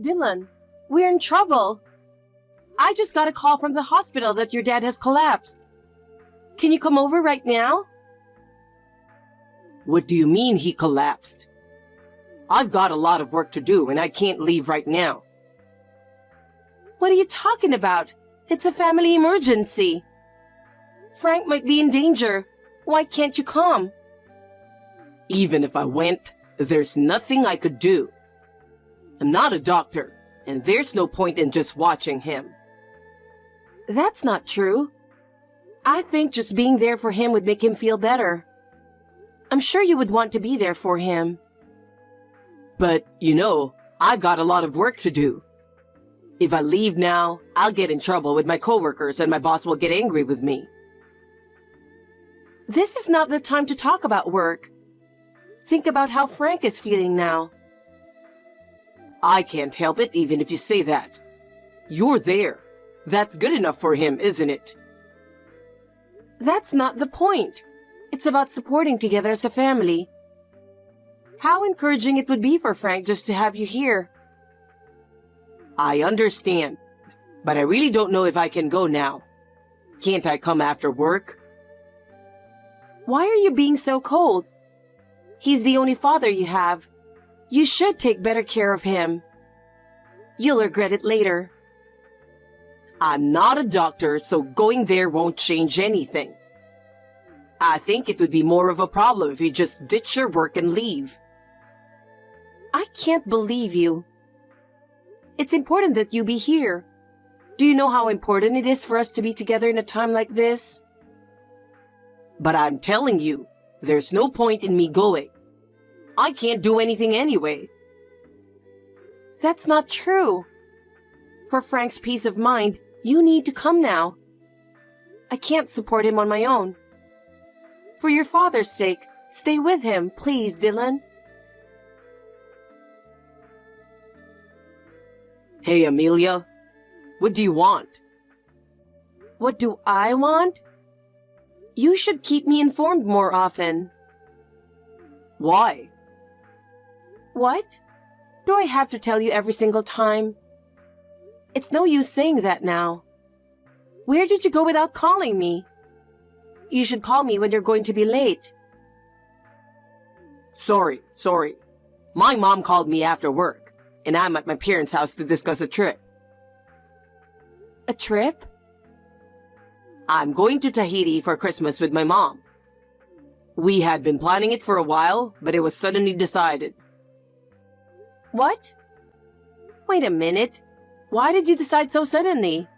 Dylan, we're in trouble. I just got a call from the hospital that your dad has collapsed. Can you come over right now? What do you mean he collapsed? I've got a lot of work to do and I can't leave right now. What are you talking about? It's a family emergency. Frank might be in danger. Why can't you come? Even if I went, there's nothing I could do. I'm not a doctor, and there's no point in just watching him. That's not true. I think just being there for him would make him feel better. I'm sure you would want to be there for him. But, I've got a lot of work to do. If I leave now, I'll get in trouble with my coworkers and my boss will get angry with me. This is not the time to talk about work. Think about how Frank is feeling now. I can't help it even if you say that. You're there. That's good enough for him, isn't it? That's not the point. It's about supporting together as a family. How encouraging it would be for Frank just to have you here. I understand, but I really don't know if I can go now. Can't I come after work? Why are you being so cold? He's the only father you have. You should take better care of him. You'll regret it later. I'm not a doctor, so going there won't change anything. I think it would be more of a problem if you just ditch your work and leave. I can't believe you. It's important that you be here. Do you know how important it is for us to be together in a time like this? But I'm telling you, there's no point in me going. I can't do anything anyway. That's not true. For Frank's peace of mind, you need to come now. I can't support him on my own. For your father's sake, stay with him, please, Dylan. Hey, Amelia. What do you want? What do I want? You should keep me informed more often. Why? What? Do I have to tell you every single time? It's no use saying that now. Where did you go without calling me? You should call me when you're going to be late. Sorry. My mom called me after work, and I'm at my parents' house to discuss a trip. A trip? I'm going to Tahiti for Christmas with my mom. We had been planning it for a while, but it was suddenly decided. What? Wait a minute. Why did you decide so suddenly?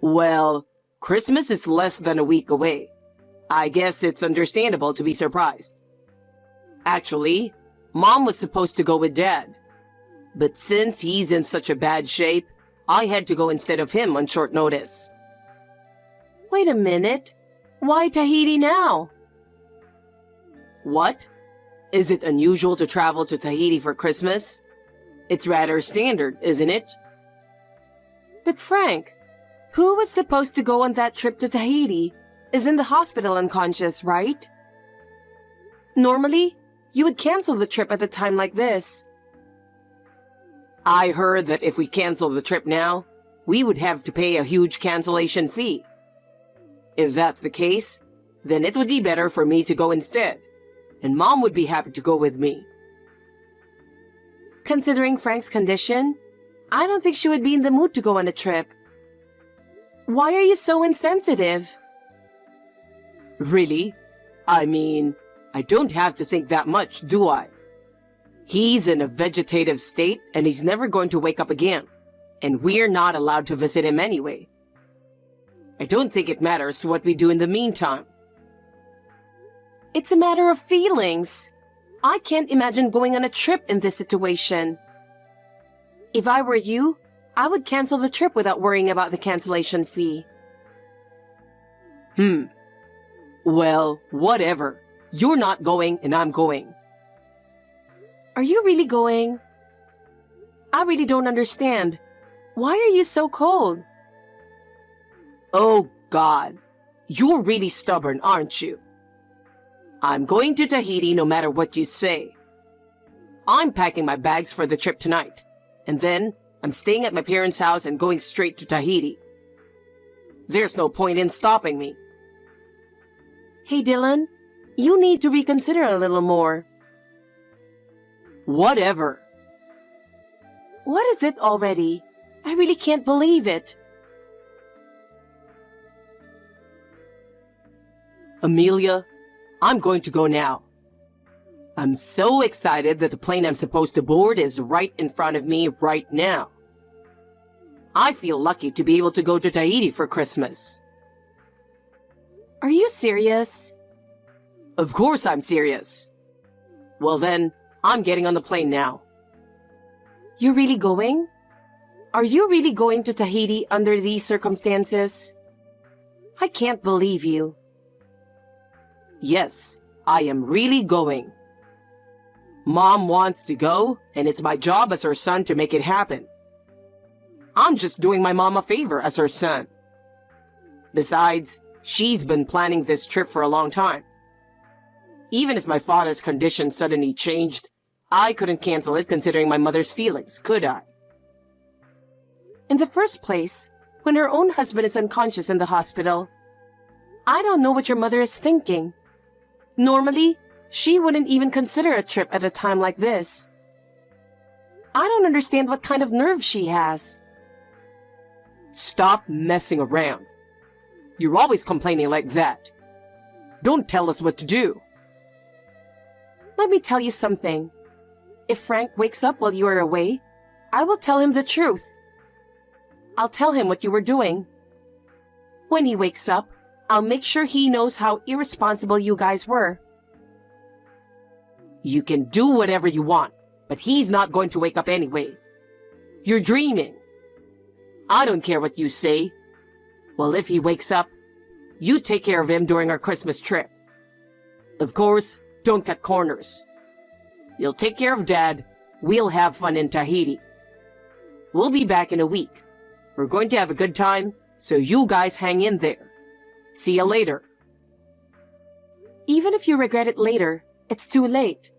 Well, Christmas is less than a week away. I guess it's understandable to be surprised. Actually, Mom was supposed to go with Dad. But since he's in such a bad shape, I had to go instead of him on short notice. Wait a minute. Why Tahiti now? What? Is it unusual to travel to Tahiti for Christmas? It's rather standard, isn't it? But Frank, who was supposed to go on that trip to Tahiti is in the hospital unconscious, right? Normally, you would cancel the trip at a time like this. I heard that if we cancel the trip now, we would have to pay a huge cancellation fee. If that's the case, then it would be better for me to go instead, and Mom would be happy to go with me. Considering Frank's condition, I don't think she would be in the mood to go on a trip. Why are you so insensitive? Really? I mean, I don't have to think that much, do I? He's in a vegetative state and he's never going to wake up again, and we're not allowed to visit him anyway. I don't think it matters what we do in the meantime. It's a matter of feelings. I can't imagine going on a trip in this situation. If I were you, I would cancel the trip without worrying about the cancellation fee. Well, whatever. You're not going and I'm going. Are you really going? I really don't understand. Why are you so cold? Oh, God. You're really stubborn, aren't you? I'm going to Tahiti no matter what you say. I'm packing my bags for the trip tonight, And then I'm staying at my parents' house and going straight to Tahiti. There's no point in stopping me. Hey, Dylan, you need to reconsider a little more. Whatever. What is it already? I really can't believe it. Amelia, I'm going to go now. I'm so excited that the plane I'm supposed to board is right in front of me right now. I feel lucky to be able to go to Tahiti for Christmas. Are you serious? Of course I'm serious. Well then, I'm getting on the plane now. You're really going? Are you really going to Tahiti under these circumstances? I can't believe you. Yes, I am really going. Mom wants to go, and it's my job as her son to make it happen. I'm just doing my mom a favor as her son. Besides, she's been planning this trip for a long time. Even if my father's condition suddenly changed, I couldn't cancel it considering my mother's feelings, could I? In the first place, when her own husband is unconscious in the hospital, I don't know what your mother is thinking. Normally, she wouldn't even consider a trip at a time like this. I don't understand what kind of nerve she has. Stop messing around. You're always complaining like that. Don't tell us what to do. Let me tell you something. If Frank wakes up while you are away, I will tell him the truth. I'll tell him what you were doing. When he wakes up, I'll make sure he knows how irresponsible you guys were. You can do whatever you want, but he's not going to wake up anyway. You're dreaming. I don't care what you say. Well, if he wakes up, you take care of him during our Christmas trip. Of course, don't cut corners. You'll take care of Dad. We'll have fun in Tahiti. We'll be back in a week. We're going to have a good time, so you guys hang in there. See you later. Even if you regret it later, it's too late.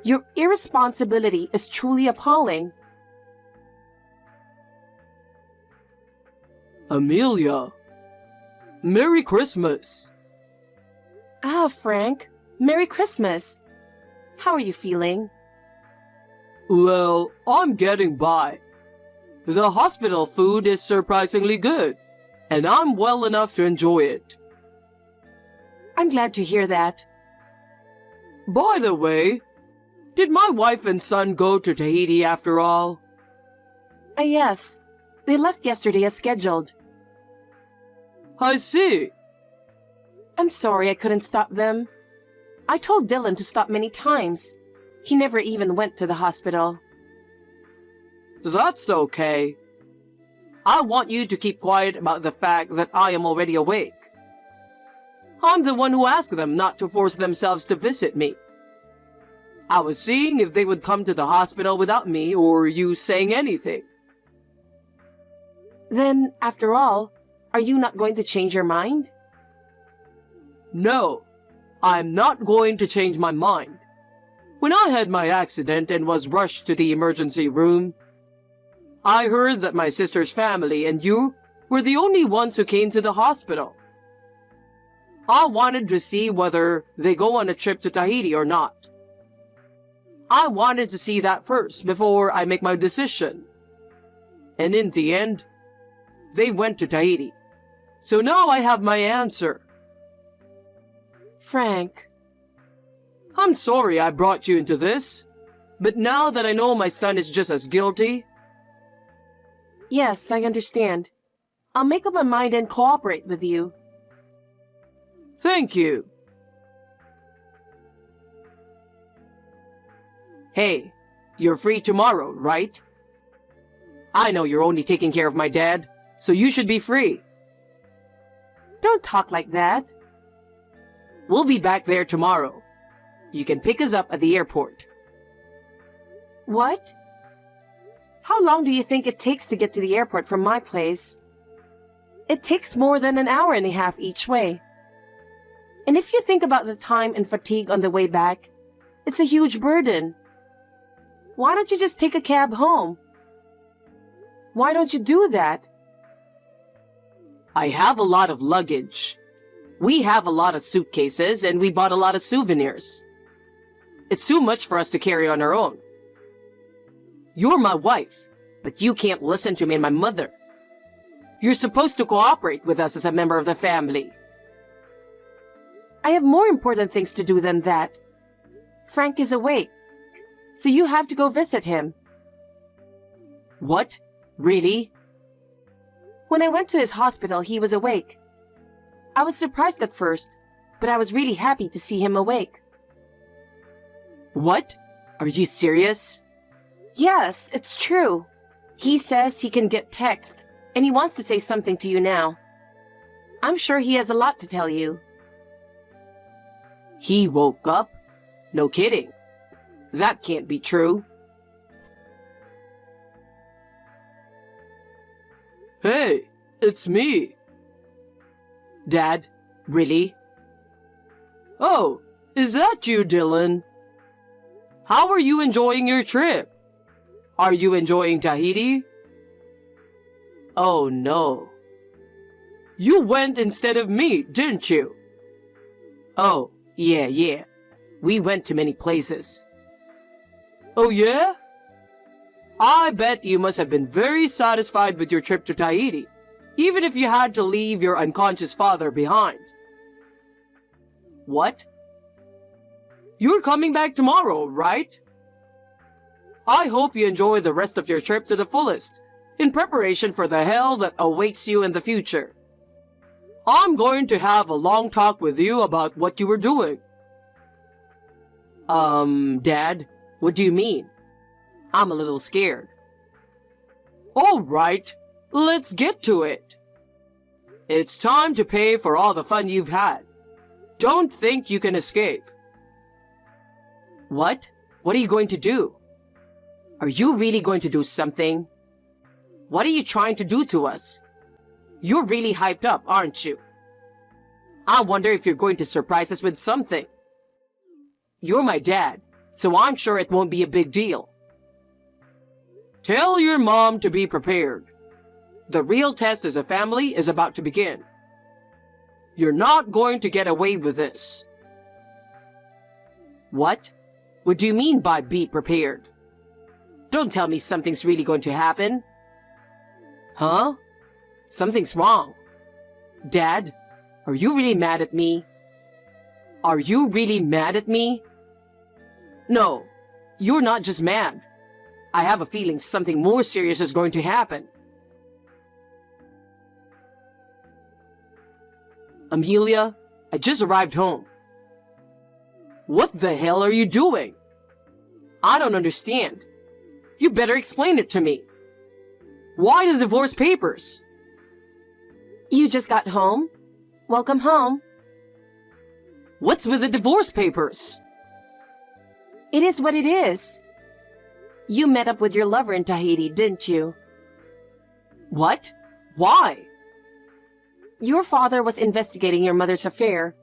Your irresponsibility is truly appalling. Amelia, Merry Christmas. Ah, Frank, Merry Christmas. How are you feeling? Well, I'm getting by. The hospital food is surprisingly good, and I'm well enough to enjoy it. I'm glad to hear that. By the way, did my wife and son go to Tahiti after all? Yes, they left yesterday as scheduled. I see. I'm sorry I couldn't stop them. I told Dylan to stop many times. He never even went to the hospital. That's okay. I want you to keep quiet about the fact that I am already awake. I'm the one who asked them not to force themselves to visit me. I was seeing if they would come to the hospital without me or you saying anything. Then, after all, are you not going to change your mind? No, I'm not going to change my mind. When I had my accident and was rushed to the emergency room, I heard that my sister's family and you were the only ones who came to the hospital. I wanted to see whether they go on a trip to Tahiti or not. I wanted to see that first before I make my decision. And in the end, they went to Tahiti. So now I have my answer. Frank. I'm sorry I brought you into this, but now that I know my son is just as guilty... Yes, I understand. I'll make up my mind and cooperate with you. Thank you. Hey, you're free tomorrow, right? I know you're only taking care of my dad, so you should be free. Don't talk like that. We'll be back there tomorrow. You can pick us up at the airport. What? How long do you think it takes to get to the airport from my place? It takes more than an hour and a half each way. And if you think about the time and fatigue on the way back, it's a huge burden. Why don't you just take a cab home Why don't you do that? I have a lot of luggage. We have a lot of suitcases and we bought a lot of souvenirs. It's too much for us to carry on our own. You're my wife, but you can't listen to me and my mother. You're supposed to cooperate with us as a member of the family. I have more important things to do than that. Frank is awake, so you have to go visit him. What? Really? When I went to his hospital, he was awake. I was surprised at first, but I was really happy to see him awake. What? Are you serious? Yes, it's true. He says he can get text, and he wants to say something to you now. I'm sure he has a lot to tell you. He woke up? No kidding. That can't be true. Hey, it's me. Dad, really? Oh, is that you, Dylan? How are you enjoying your trip? Are you enjoying Tahiti? Oh no. You went instead of me, didn't you? Oh, yeah. We went to many places. Oh yeah? I bet you must have been very satisfied with your trip to Tahiti, even if you had to leave your unconscious father behind. What? You're coming back tomorrow, right? I hope you enjoy the rest of your trip to the fullest, in preparation for the hell that awaits you in the future. I'm going to have a long talk with you about what you were doing. Dad, what do you mean? I'm a little scared. All right, let's get to it. It's time to pay for all the fun you've had. Don't think you can escape. What? What are you going to do? Are you really going to do something? What are you trying to do to us? You're really hyped up, aren't you? I wonder if you're going to surprise us with something. You're my dad, so I'm sure it won't be a big deal. Tell your mom to be prepared. The real test as a family is about to begin. You're not going to get away with this. What? What do you mean by be prepared? Don't tell me something's really going to happen. Huh? Something's wrong. Dad, are you really mad at me? Are you really mad at me? No, you're not just mad. I have a feeling something more serious is going to happen. Amelia, I just arrived home. What the hell are you doing? I don't understand. You better explain it to me. Why the divorce papers? You just got home? Welcome home. What's with the divorce papers? It is what it is. You met up with your lover in Tahiti, didn't you? What? Why? Your father was investigating your mother's affair.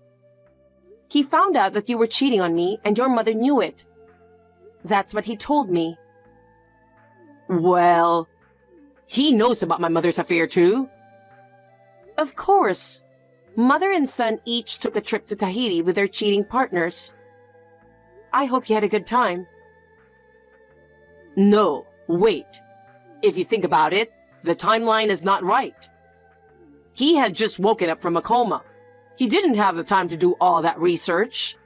He found out that you were cheating on me and your mother knew it. That's what he told me. Well, he knows about my mother's affair too. Of course. Mother and son each took a trip to Tahiti with their cheating partners. I hope you had a good time. No, wait. If you think about it, the timeline is not right. He had just woken up from a coma. He didn't have the time to do all that research.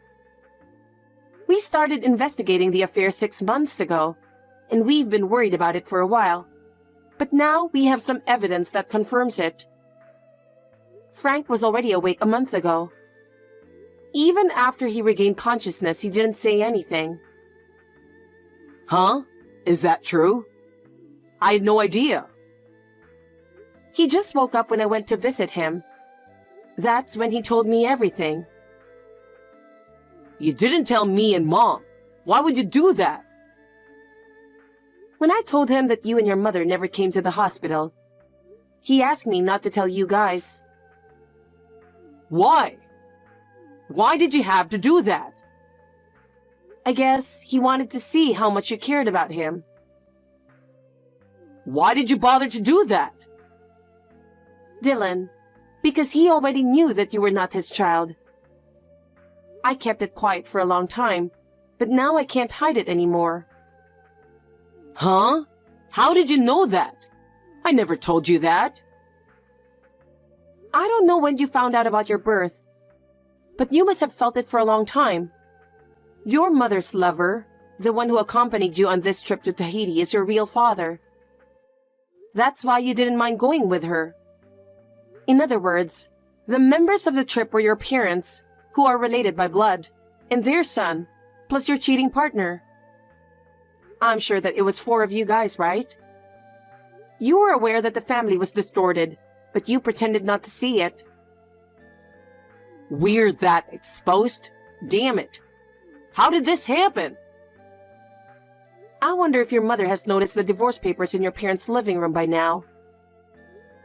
We started investigating the affair 6 months ago, and we've been worried about it for a while. But now we have some evidence that confirms it. Frank was already awake a month ago. Even after he regained consciousness, he didn't say anything. Huh? Is that true? I had no idea. He just woke up when I went to visit him. That's when he told me everything. You didn't tell me and Mom. Why would you do that? When I told him that you and your mother never came to the hospital, he asked me not to tell you guys. Why? Why did you have to do that? I guess he wanted to see how much you cared about him. Why did you bother to do that? Dylan, because he already knew that you were not his child. I kept it quiet for a long time, but now I can't hide it anymore. Huh? How did you know that? I never told you that. I don't know when you found out about your birth, but you must have felt it for a long time. Your mother's lover, the one who accompanied you on this trip to Tahiti, is your real father. That's why you didn't mind going with her. In other words, the members of the trip were your parents, who are related by blood, and their son, plus your cheating partner. I'm sure that it was 4 of you guys, right? You were aware that the family was distorted, but you pretended not to see it. We're that exposed? Damn it. How did this happen? I wonder if your mother has noticed the divorce papers in your parents' living room by now.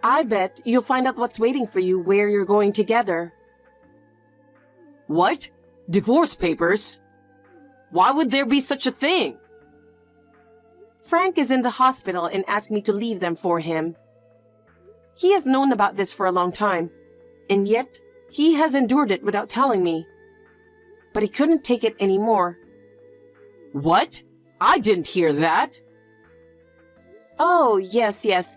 I bet you'll find out what's waiting for you where you're going together. What? Divorce papers? Why would there be such a thing? Frank is in the hospital and asked me to leave them for him. He has known about this for a long time, and yet he has endured it without telling me. But he couldn't take it anymore. What? I didn't hear that. Oh, yes.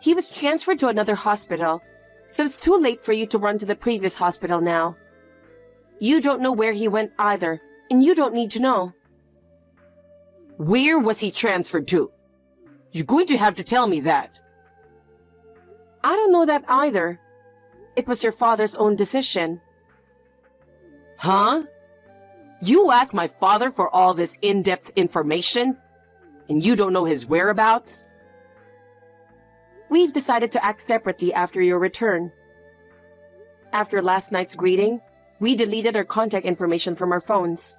He was transferred to another hospital, so it's too late for you to run to the previous hospital now. You don't know where he went either, and you don't need to know. Where was he transferred to? You're going to have to tell me that. I don't know that either. It was your father's own decision. Huh? You asked my father for all this in-depth information, and you don't know his whereabouts? We've decided to act separately after your return. After last night's greeting, we deleted our contact information from our phones.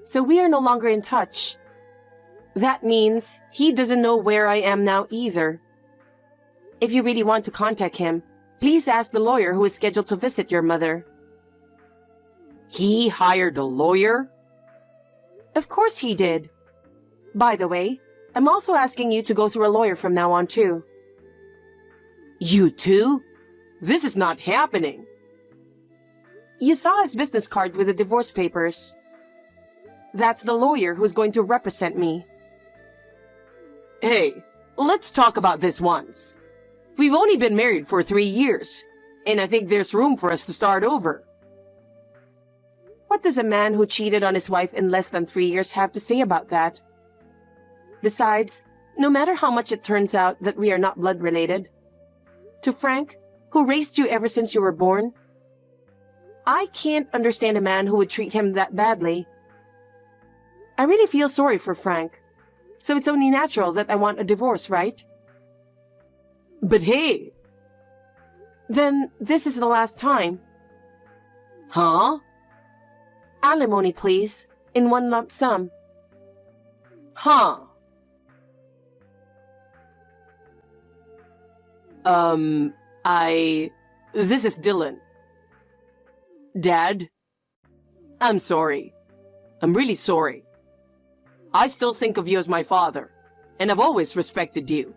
So we are no longer in touch. That means he doesn't know where I am now either. If you really want to contact him, please ask the lawyer who is scheduled to visit your mother. He hired a lawyer? Of course he did. By the way, I'm also asking you to go through a lawyer from now on too. You too? This is not happening. You saw his business card with the divorce papers. That's the lawyer who's going to represent me. Hey, let's talk about this once. We've only been married for 3 years, and I think there's room for us to start over. What does a man who cheated on his wife in less than 3 years have to say about that? Besides, no matter how much it turns out that we are not blood related, to Frank, who raised you ever since you were born, I can't understand a man who would treat him that badly. I really feel sorry for Frank, so it's only natural that I want a divorce, right? But hey! Then this is the last time. Huh? Alimony, please, in one lump sum. Huh? This is Dylan. Dad? I'm sorry. I'm really sorry. I still think of you as my father, and I've always respected you.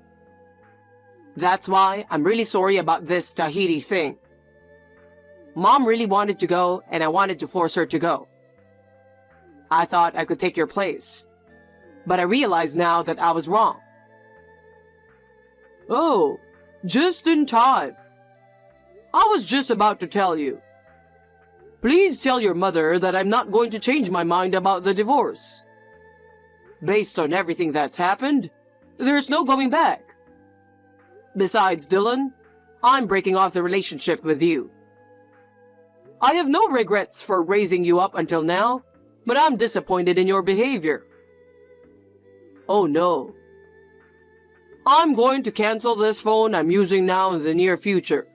That's why I'm really sorry about this Tahiti thing. Mom really wanted to go, and I wanted to force her to go. I thought I could take your place, but I realize now that I was wrong. Oh, just in time. I was just about to tell you. Please tell your mother that I'm not going to change my mind about the divorce. Based on everything that's happened, there's no going back. Besides, Dylan, I'm breaking off the relationship with you. I have no regrets for raising you up until now, but I'm disappointed in your behavior. Oh no. I'm going to cancel this phone I'm using now in the near future.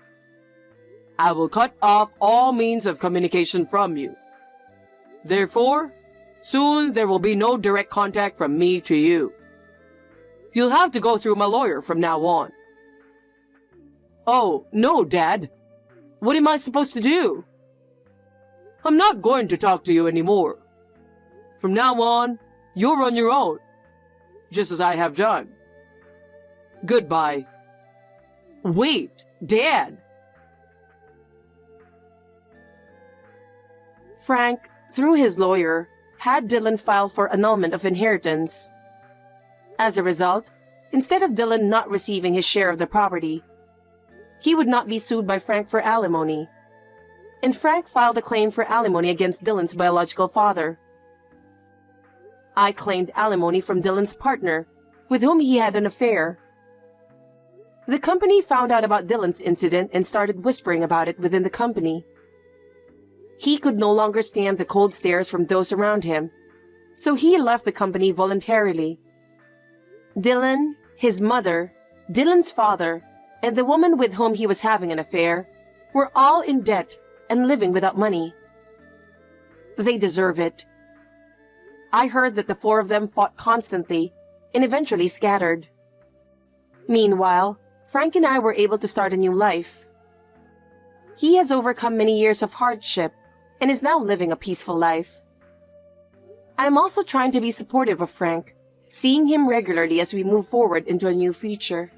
I will cut off all means of communication from you. Therefore, soon there will be no direct contact from me to you. You'll have to go through my lawyer from now on. Oh, no, Dad. What am I supposed to do? I'm not going to talk to you anymore. From now on, you're on your own, just as I have done. Goodbye. Wait, Dad! Frank, through his lawyer, had Dylan file for annulment of inheritance. As a result, instead of Dylan not receiving his share of the property, he would not be sued by Frank for alimony. And Frank filed a claim for alimony against Dylan's biological father. I claimed alimony from Dylan's partner, with whom he had an affair. The company found out about Dylan's incident and started whispering about it within the company. He could no longer stand the cold stares from those around him, so he left the company voluntarily. Dylan, his mother, Dylan's father, and the woman with whom he was having an affair were all in debt and living without money. They deserve it. I heard that the four of them fought constantly and eventually scattered. Meanwhile, Frank and I were able to start a new life. He has overcome many years of hardship and is now living a peaceful life. I am also trying to be supportive of Frank, seeing him regularly as we move forward into a new future.